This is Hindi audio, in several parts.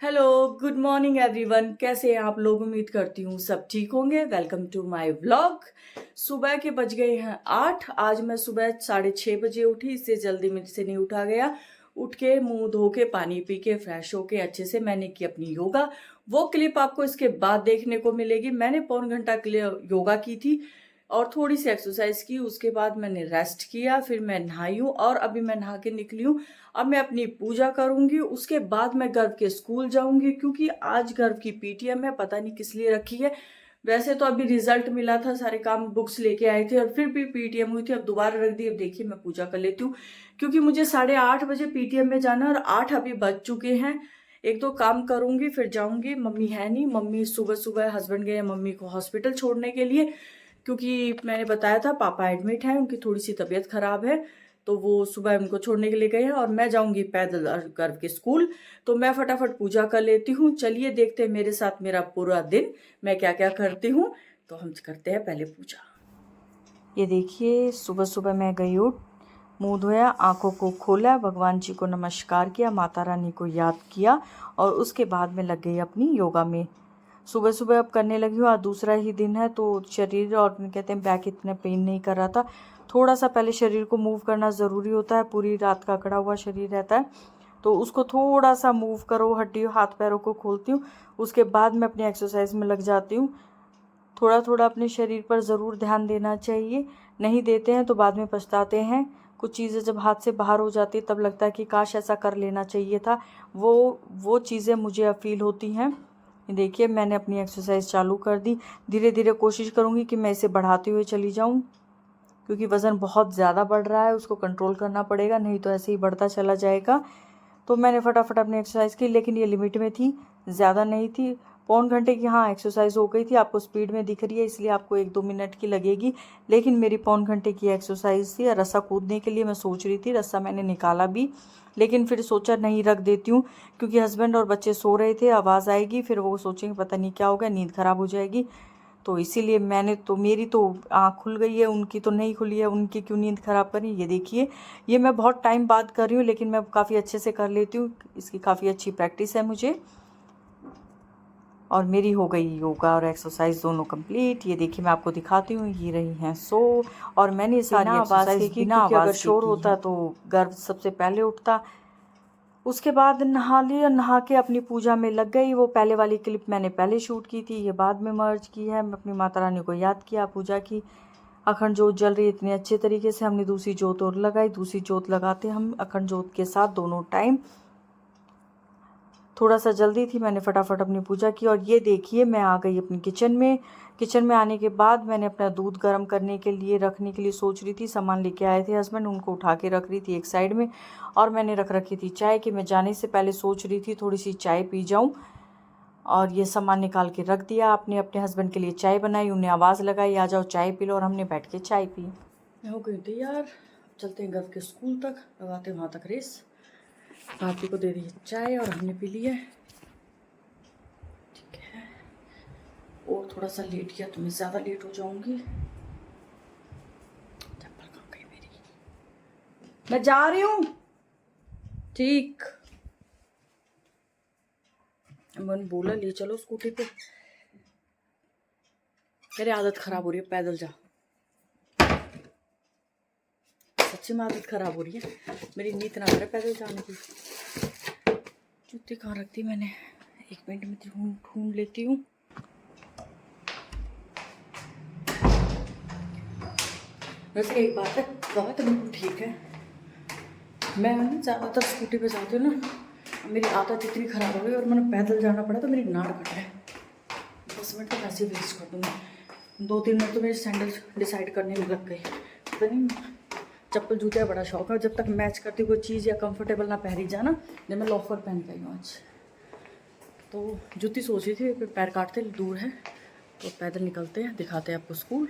Hello, good morning everyone. कैसे हैं आप लोग? उम्मीद करती हूँ सब ठीक होंगे। Welcome to my vlog. सुबह के बज गए हैं 8। आज मैं सुबह 6:30 बजे उठी। इससे जल्दी मेरे से नहीं उठा गया। उठ के मुंह धो के पानी पी के फ्रेश होके अच्छे से मैंने की अपनी योगा। वो क्लिप आपको इसके बाद देखने को मिलेगी। मैंने पौन घंटा के लिए योगा की थी और थोड़ी सी एक्सरसाइज की। उसके बाद मैंने रेस्ट किया, फिर मैं नहाई हूँ और अभी मैं नहा के निकली हूँ। अब मैं अपनी पूजा करूंगी, उसके बाद मैं गर्व के स्कूल जाऊंगी क्योंकि आज गर्व की पीटीएम है। पता नहीं किस लिए रखी है। वैसे तो अभी रिजल्ट मिला था, सारे काम बुक्स लेके आए थे और फिर भी पीटीएम हुई थी। अब दोबारा रख दी। अब देखिए मैं पूजा कर लेती हूँ क्योंकि मुझे 8:30 बजे पीटीएम में जाना है और 8 अभी बज चुके हैं। एक दो काम करूंगी फिर जाऊंगी। मम्मी है नहीं, मम्मी सुबह सुबह हस्बैंड गए मम्मी को हॉस्पिटल छोड़ने के लिए क्योंकि मैंने बताया था पापा एडमिट है, उनकी थोड़ी सी तबीयत खराब है। तो वो सुबह उनको छोड़ने के लिए गए हैं और मैं जाऊंगी पैदल गर्व के स्कूल। तो मैं फटाफट पूजा कर लेती हूँ। चलिए देखते हैं मेरे साथ मेरा पूरा दिन मैं क्या क्या करती हूँ। तो हम करते हैं पहले पूजा। ये देखिए सुबह सुबह मैं गई उठ, मुंह धोया, आंखों को खोला, भगवान जी को नमस्कार किया, माता रानी को याद किया और उसके बाद मैं लग गई अपनी योगा में। सुबह सुबह अब करने लगी हूँ। आज दूसरा ही दिन है तो शरीर और कहते हैं बैक इतना पेन नहीं कर रहा था। थोड़ा सा पहले शरीर को मूव करना ज़रूरी होता है। पूरी रात का अकड़ा हुआ शरीर रहता है तो उसको थोड़ा सा मूव करो। हड्डियों हाथ पैरों को खोलती हूँ, उसके बाद मैं अपनी एक्सरसाइज में लग जाती हूँ। थोड़ा थोड़ा अपने शरीर पर ज़रूर ध्यान देना चाहिए, नहीं देते हैं तो बाद में पछताते हैं। कुछ चीज़ें जब हाथ से बाहर हो जाती है तब लगता है कि काश ऐसा कर लेना चाहिए था। वो चीज़ें मुझे अब फील होती हैं। देखिए मैंने अपनी एक्सरसाइज चालू कर दी। धीरे धीरे कोशिश करूँगी कि मैं इसे बढ़ाते हुए चली जाऊँ क्योंकि वज़न बहुत ज़्यादा बढ़ रहा है, उसको कंट्रोल करना पड़ेगा, नहीं तो ऐसे ही बढ़ता चला जाएगा। तो मैंने फटाफट अपनी एक्सरसाइज की, लेकिन ये लिमिट में थी, ज़्यादा नहीं थी। पौन घंटे की हाँ एक्सरसाइज हो गई थी। आपको स्पीड में दिख रही है इसलिए आपको 1-2 मिनट की लगेगी, लेकिन मेरी पौन घंटे की एक्सरसाइज थी। रस्सा कूदने के लिए मैं सोच रही थी, रस्सा मैंने निकाला भी, लेकिन फिर सोचा नहीं रख देती हूँ क्योंकि हस्बैंड और बच्चे सो रहे थे। आवाज़ आएगी फिर वो सोचेंगे पता नहीं क्या हो गया, नींद ख़राब हो जाएगी। तो इसीलिए मेरी तो आँख खुल गई है, उनकी तो नहीं खुली है। उनकी क्यों नींद ख़राब करी। ये देखिए ये मैं बहुत टाइम बाद कर रही हूँ लेकिन मैं काफ़ी अच्छे से कर लेती हूँ। इसकी काफ़ी अच्छी प्रैक्टिस है मुझे। और मेरी हो गई योगा और एक्सरसाइज दोनों कंप्लीट। ये देखिए मैं आपको दिखाती हूँ, ये रही हैं सो। और मैंने सारी एक्सरसाइज बिना आवाज़ के शोर होता तो गर्व सबसे पहले उठता। उसके बाद नहा लिया, नहा के अपनी पूजा में लग गई। वो पहले वाली क्लिप मैंने पहले शूट की थी, ये बाद में मर्ज की है। मैं अपनी माता रानी को याद किया, पूजा की। अखंड जोत जल रही इतने अच्छे तरीके से। हमने दूसरी जोत और लगाई। दूसरी जोत लगाते हम अखंड जोत के साथ दोनों टाइम। थोड़ा सा जल्दी थी, मैंने फटाफट अपनी पूजा की। और ये देखिए मैं आ गई अपनी किचन में। किचन में आने के बाद मैंने अपना दूध गर्म करने के लिए रखने के लिए सोच रही थी। सामान लेके आए थे हस्बैंड, उनको उठा के रख रही थी एक साइड में। और मैंने रख रखी थी चाय कि मैं जाने से पहले सोच रही थी थोड़ी सी चाय पी जाऊं। और ये सामान निकाल के रख दिया। आपने अपने हस्बैंड के लिए चाय बनाई, उन्हें आवाज़ लगाई आ जाओ चाय पी लो, और हमने बैठ के चाय पी। मैं हो गई तैयार, चलते हैं गर्व के स्कूल तक, लगाते हैं वहाँ तक रेस। भाभी को दे दी चाय और हमने पी लिया। ठीक है, और थोड़ा सा लेट किया तो मैं ज़्यादा लेट हो जाऊंगी। चप्पल कहाँ गई मेरी? मैं जा रही हूँ। ठीक, मैंने बोला ले चलो स्कूटी पे। मेरी आदत ख़राब हो रही है, पैदल जा। सच्ची में आदत ख़राब हो रही है मेरी, नींद ना करे पैदल जाने की। जूती कहाँ रख दी मैंने, 1 मिनट में ढूंढ लेती हूँ। वैसे एक बात है, बात बिल्कुल ठीक है। मैं ज़्यादातर स्कूटी पे जाती हूँ ना, मेरी आदत इतनी ख़राब हो गई और मैंने पैदल जाना पड़ा तो मेरी नाड़ कट है। 10 मिनट तो वैसे ही वेस्ट कर दूँगी। 2-3 मिनट तो मेरे सैंडल डिसाइड करने में लग गई। पता नहीं, चप्पल जूते का बड़ा शौक है। जब तक मैच करती कोई चीज़ या कंफर्टेबल ना पहनी जाना। जब मैं लोफर पहन पाई हूँ आज, तो जूती सोच रही थी पैर काटते दूर है तो पैदल निकलते हैं, दिखाते हैं आपको स्कूल।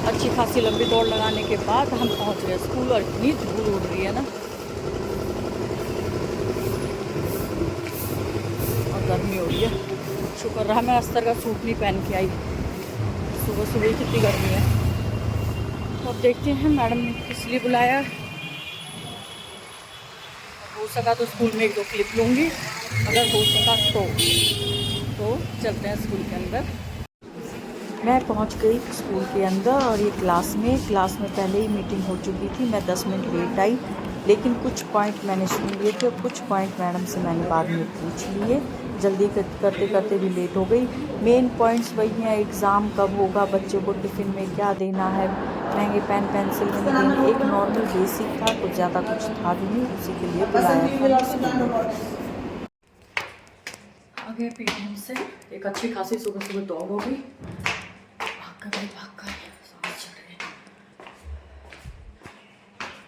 अच्छी खासी लंबी दौड़ लगाने के बाद हम पहुँच गए स्कूल। और इतनी धूल उड़ रही है ना, और गर्मी हो रही है। शुक्र रहा मैं अस्तर का सूट नहीं पहन के आई, सुबह सुबह कितनी गर्मी है। तो अब देखते हैं मैडम ने किस लिए बुलाया। हो सका तो स्कूल में 1-2 क्लिप लूँगी। अगर हो सका तो चलते हैं स्कूल के अंदर। मैं पहुंच गई स्कूल के अंदर और ये क्लास में पहले ही मीटिंग हो चुकी थी। मैं 10 मिनट लेट आई, लेकिन कुछ पॉइंट मैंने सुन लिए थे और कुछ पॉइंट मैडम से मैंने बाद में पूछ लिए। जल्दी करते करते भी लेट हो गई। मेन पॉइंट्स वही हैं, एग्ज़ाम कब होगा, बच्चों को टिफ़िन में क्या देना है, महंगे पेन पेंसिल नहीं देंगे। एक नॉर्मल बेसिक था, कुछ ज़्यादा कुछ था भी नहीं, उसी के लिए बुलाया था। आ गए पीटीएम से, एक अच्छी खासी सुबह सुबह दौड़ हो गई। भाग कर सांस चढ़ गई।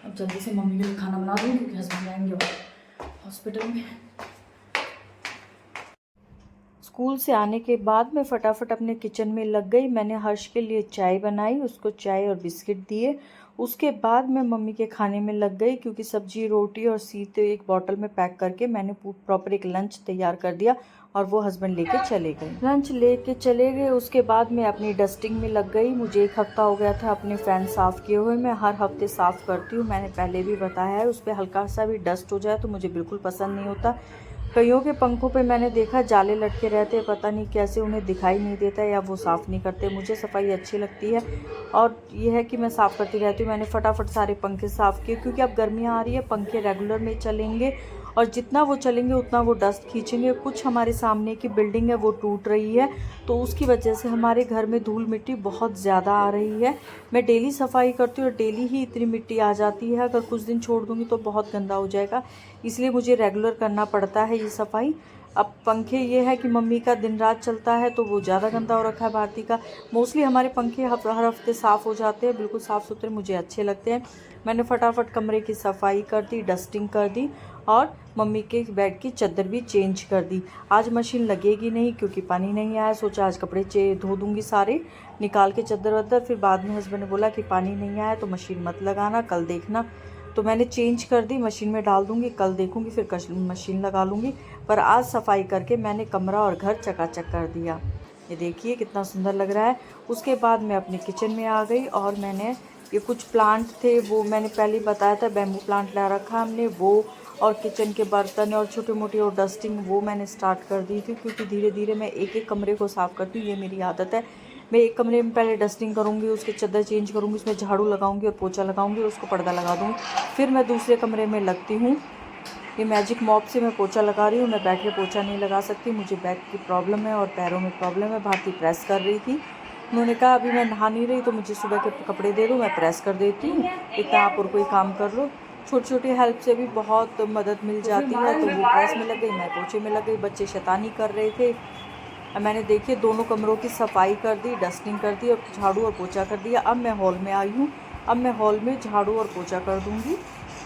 अब जल्दी से मम्मी के लिए खाना बना दूँ क्योंकि हस्बैंड आएंगे हॉस्पिटल में। स्कूल से आने के बाद मैं फटाफट अपने किचन में लग गई। मैंने हर्ष के लिए चाय बनाई, उसको चाय और बिस्किट दिए। उसके बाद मैं मम्मी के खाने में लग गई क्योंकि सब्जी रोटी और सीते एक बॉटल में पैक करके मैंने प्रॉपर एक लंच तैयार कर दिया और वो हस्बैंड लेके चले गए। लंच लेके चले गए। उसके बाद मैं अपनी डस्टिंग में लग गई। मुझे 1 हफ्ता हो गया था अपने फ़ैन साफ़ किए हुए। मैं हर हफ्ते साफ़ करती हूँ, मैंने पहले भी बताया है। उस पर हल्का सा भी डस्ट हो जाए तो मुझे बिल्कुल पसंद नहीं होता। कईयों के पंखों पे मैंने देखा जाले लटके रहते हैं, पता नहीं कैसे उन्हें दिखाई नहीं देता या वो साफ़ नहीं करते। मुझे सफाई अच्छी लगती है और ये है कि मैं साफ़ करती रहती हूँ। मैंने फटाफट सारे पंखे साफ़ किए क्योंकि अब गर्मियाँ आ रही है, पंखे रेगुलर में चलेंगे और जितना वो चलेंगे उतना वो डस्ट खींचेंगे। कुछ हमारे सामने की बिल्डिंग है वो टूट रही है, तो उसकी वजह से हमारे घर में धूल मिट्टी बहुत ज़्यादा आ रही है। मैं डेली सफाई करती हूँ और डेली ही इतनी मिट्टी आ जाती है। अगर कुछ दिन छोड़ दूँगी तो बहुत गंदा हो जाएगा, इसलिए मुझे रेगुलर करना पड़ता है ये सफाई। अब पंखे ये है कि मम्मी का दिन रात चलता है तो वो ज़्यादा गंदा हो रखा है। भारती का मोस्टली हमारे पंखे हर हफ्ते साफ़ हो जाते हैं, बिल्कुल साफ़ सुथरे, मुझे अच्छे लगते हैं। मैंने फटाफट कमरे की सफाई कर दी, डस्टिंग कर दी और मम्मी के बेड की चादर भी चेंज कर दी। आज मशीन लगेगी नहीं क्योंकि पानी नहीं आया। सोचा आज कपड़े धो दूँगी सारे निकाल के चादर वदर। फिर बाद में हस्बैंड ने बोला कि पानी नहीं आया तो मशीन मत लगाना, कल देखना। तो मैंने चेंज कर दी, मशीन में डाल दूँगी, कल देखूँगी फिर मशीन लगा लूँगी। पर आज सफाई करके मैंने कमरा और घर चकाचक कर दिया। ये देखिए कितना सुंदर लग रहा है। उसके बाद मैं अपने किचन में आ गई और मैंने ये कुछ प्लांट थे वो मैंने पहले ही बताया था, बैम्बू प्लांट ला रखा हमने, वो और किचन के बर्तन और छोटे मोटी और डस्टिंग वो मैंने स्टार्ट कर दी थी क्योंकि धीरे धीरे मैं एक एक कमरे को साफ़ करती हूँ, ये मेरी आदत है। मैं एक कमरे में पहले डस्टिंग करूँगी, उसके चादर चेंज करूँगी, उसमें झाड़ू लगाऊंगी और पोछा लगाऊंगी, उसको पर्दा लगा दूँगी। फिर मैं दूसरे कमरे में लगती हूँ। ये मैजिक मॉप से मैं पोछा लगा रही हूँ। मैं बैठ के पोछा नहीं लगा सकती, मुझे बैक की प्रॉब्लम है और पैरों में प्रॉब्लम है। भारती प्रेस कर रही थी, उन्होंने कहा अभी मैं नहा नहीं रही तो मुझे सुबह के कपड़े दे दो, मैं प्रेस कर देती हूँ, इतना आप और कोई काम कर लो। छोटी छोटी हेल्प से भी बहुत मदद मिल जाती है। तो वो प्रेस में लग गई, मैं पोछे में लग गई। बच्चे शैतानी कर रहे थे। मैंने देखिए दोनों कमरों की सफाई कर दी, डस्टिंग कर दी और झाड़ू और पोछा कर दिया। अब मैं हॉल में आई हूँ, अब मैं हॉल में झाड़ू और पोछा कर दूँगी,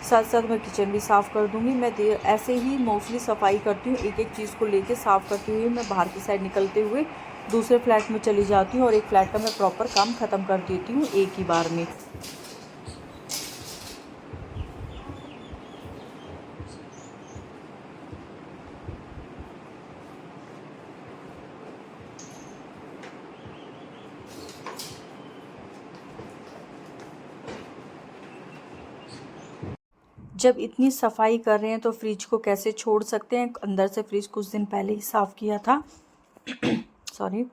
साथ साथ मैं किचन भी साफ़ कर दूँगी। मैं ऐसे ही मोस्टली सफाई करती हूँ, एक एक चीज़ को लेके साफ़ करती हुई मैं बाहर की साइड निकलते हुए दूसरे फ्लैट में चली जाती हूँ और एक फ्लैट का मैं प्रॉपर काम ख़त्म कर देती हूँ एक ही बार में। जब इतनी सफाई कर रहे हैं तो फ्रिज को कैसे छोड़ सकते हैं। अंदर से फ्रिज कुछ दिन पहले ही साफ़ किया था सॉरी,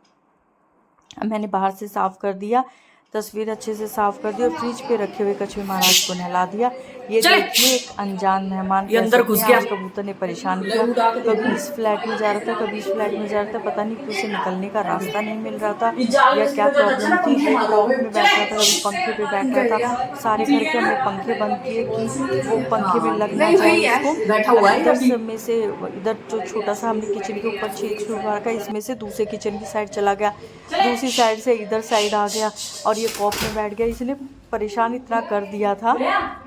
मैंने बाहर से साफ़ कर दिया, तस्वीर अच्छे से साफ़ कर दी और फ्रिज पे रखे हुए कछुए महाराज को नहला दिया। ये देखिए एक अनजान मेहमान के अंदर घुस गया। कबूतर ने परेशान किया, कभी इस फ्लैट में जा रहा था, कभी इस फ्लैट में जा रहा था, पता नहीं क्यों उसे निकलने का रास्ता नहीं मिल रहा था या क्या प्रॉब्लम थी। कभी टॉप में बैठ रहा था, कभी पंखे पे बैठ रहा था। सारे घर के हमने पंखे बंद किए कि वो पंखे में लग ना जाए उसको। इधर सब में से इधर जो छोटा सा हमने किचन के ऊपर छेद छुड़वा रखा है, इसमें से दूसरे किचन की साइड चला गया, दूसरी साइड से इधर साइड आ गया और ये कॉप में बैठ गया। इसने परेशान इतना कर दिया था।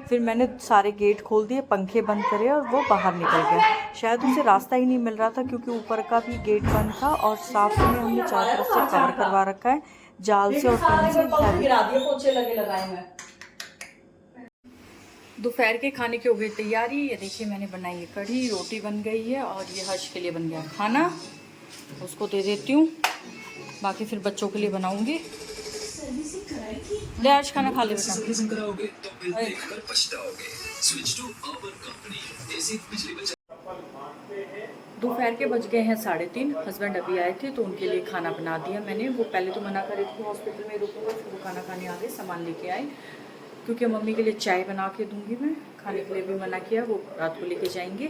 फिर मैंने सारे गेट खोल दिए, पंखे बंद करे और वो बाहर निकल गया। शायद उसे रास्ता ही नहीं मिल रहा था क्योंकि ऊपर का भी गेट बंद था और साफ में हमने चारों तरफ से कवर करवा रखा है जाल से और टीन से। दोपहर के खाने की हो गई तैयारी। ये देखिए मैंने बनाई है कढ़ी, रोटी बन गई है और ये हर्ष के लिए बन गया खाना, उसको दे देती हूँ, बाकी फिर बच्चों के लिए बनाऊंगी। ले हर्ष खाना खा ले बेटा। दोपहर के बज गए हैं 3:30। हस्बैंड अभी आए थे तो उनके लिए खाना बना दिया मैंने। वो पहले तो मना कर रही थी हॉस्पिटल में रुकूंगा, फिर वो खाना खाने आ गए, सामान लेके आए क्योंकि मम्मी के लिए चाय बना के दूंगी मैं। खाने के लिए भी मना किया, वो रात को लेके जाएंगे।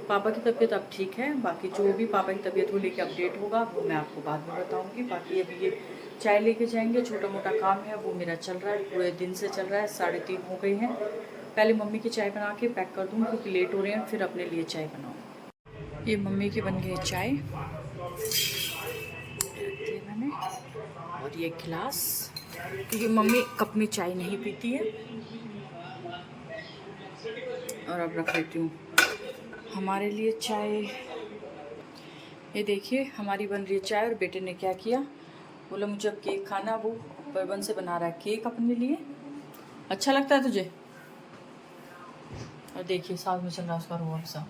पापा की तबीयत अब ठीक है, बाकी जो भी पापा की तबीयत को लेके अपडेट होगा वो मैं आपको बाद में बताऊँगी। बाकी अभी ये चाय लेके जाएंगे, छोटा मोटा काम है वो मेरा चल रहा है, पूरे दिन से चल रहा है। 3:30 हो गई हैं। पहले मम्मी की चाय बना के पैक कर दूँ क्योंकि लेट हो रहे हैं, फिर अपने लिए चाय बनाऊँ। ये मम्मी की बन गई चाय मैंने, और ये गिलास, क्योंकि मम्मी कप में चाय नहीं पीती है। और अब रख लेती हूँ हमारे लिए चाय। ये देखिए हमारी बन रही है चाय। और बेटे ने क्या किया, बोला मुझे अब केक खाना, वो बर्बन से बना रहा है केक अपने लिए। अच्छा लगता है तुझे? और देखिए साथ में चल रहा है उसका रूह।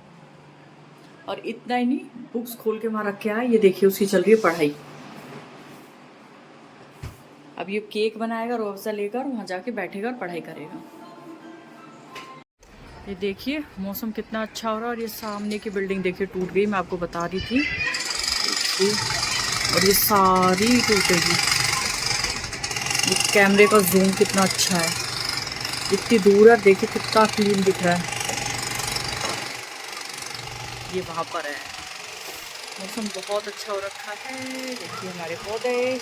और इतना ही नहीं, बुक्स खोल के वहाँ रख के आया, ये देखिए उसकी चल रही है पढ़ाई। अब ये केक बनाएगा, रूह लेकर वहाँ जाके बैठेगा और पढ़ाई करेगा। ये देखिए मौसम कितना अच्छा हो रहा है। और ये सामने की बिल्डिंग देखिए टूट गई, मैं आपको बता रही थी। और ये सारी टूटेगी। ये कैमरे का जूम कितना अच्छा है, इतनी दूर है, देखिए कितना क्लीन दिख रहा है। ये वहाँ पर है, मौसम बहुत अच्छा हो रखा है। देखिए हमारे पौधे।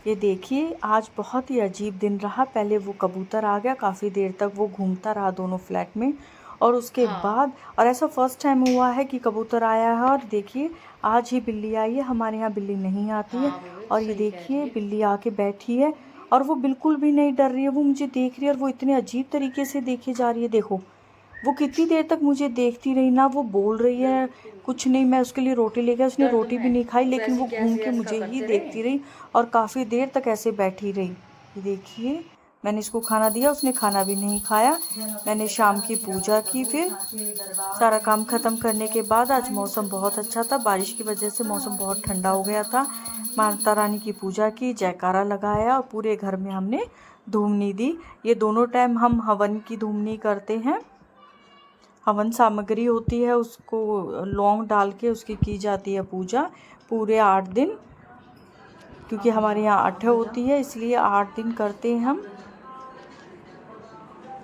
ये देखिए आज बहुत ही अजीब दिन रहा। पहले वो कबूतर आ गया, काफ़ी देर तक वो घूमता रहा दोनों फ्लैट में। और उसके बाद, और ऐसा फर्स्ट टाइम हुआ है कि कबूतर आया है। और देखिए आज ही बिल्ली आई है, हमारे यहाँ बिल्ली नहीं आती है। और ये देखिए बिल्ली आके बैठी है और वो बिल्कुल भी नहीं डर रही है, वो मुझे देख रही है। और वो इतने अजीब तरीके से देखे जा रही है, देखो वो कितनी देर तक मुझे देखती रही, ना वो बोल रही है कुछ नहीं। मैं उसके लिए रोटी लेकर, उसने रोटी भी नहीं खाई, लेकिन वो घूम के मुझे ही देखती रही और काफ़ी देर तक ऐसे बैठी रही। ये देखिए मैंने इसको खाना दिया, उसने खाना भी नहीं खाया। मैंने शाम की पूजा की, फिर सारा काम ख़त्म करने के बाद आज मौसम बहुत अच्छा था। बारिश की वजह से मौसम बहुत ठंडा हो गया था। माता रानी की पूजा की, जयकारा लगाया और पूरे घर में हमने धूमनी दी। ये दोनों टाइम हम हवन की धूमनी करते हैं। हवन सामग्री होती है, उसको लौंग डाल के उसकी की जाती है पूजा पूरे 8 दिन, क्योंकि हमारे यहाँ 8 होती है इसलिए 8 दिन करते हैं हम।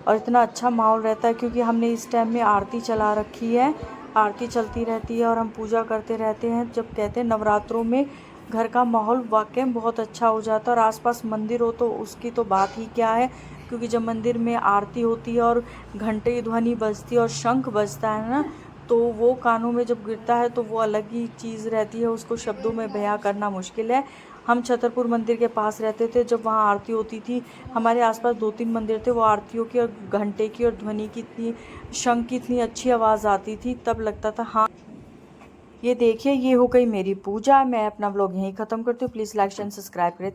और इतना अच्छा माहौल रहता है क्योंकि हमने इस टाइम में आरती चला रखी है, आरती चलती रहती है और हम पूजा करते रहते हैं। जब कहते हैं नवरात्रों में घर का माहौल वाकई में बहुत अच्छा हो जाता है। और आसपास मंदिर हो तो उसकी तो बात ही क्या है, क्योंकि जब मंदिर में आरती होती है और घंटे ध्वनि बजती है और शंख बजता है ना, तो वो कानों में जब गिरता है तो वो अलग ही चीज़ रहती है, उसको शब्दों में बयां करना मुश्किल है। हम छतरपुर मंदिर के पास रहते थे, जब वहाँ आरती होती थी, हमारे आसपास 2-3 मंदिर थे, वो आरतियों की और घंटे की और ध्वनि की इतनी, शंख की इतनी अच्छी आवाज़ आती थी, तब लगता था हाँ। ये देखिए ये हो गई मेरी पूजा। मैं अपना व्लॉग यहीं ख़त्म करती हूँ। प्लीज़ लाइक शेयर सब्सक्राइब करें।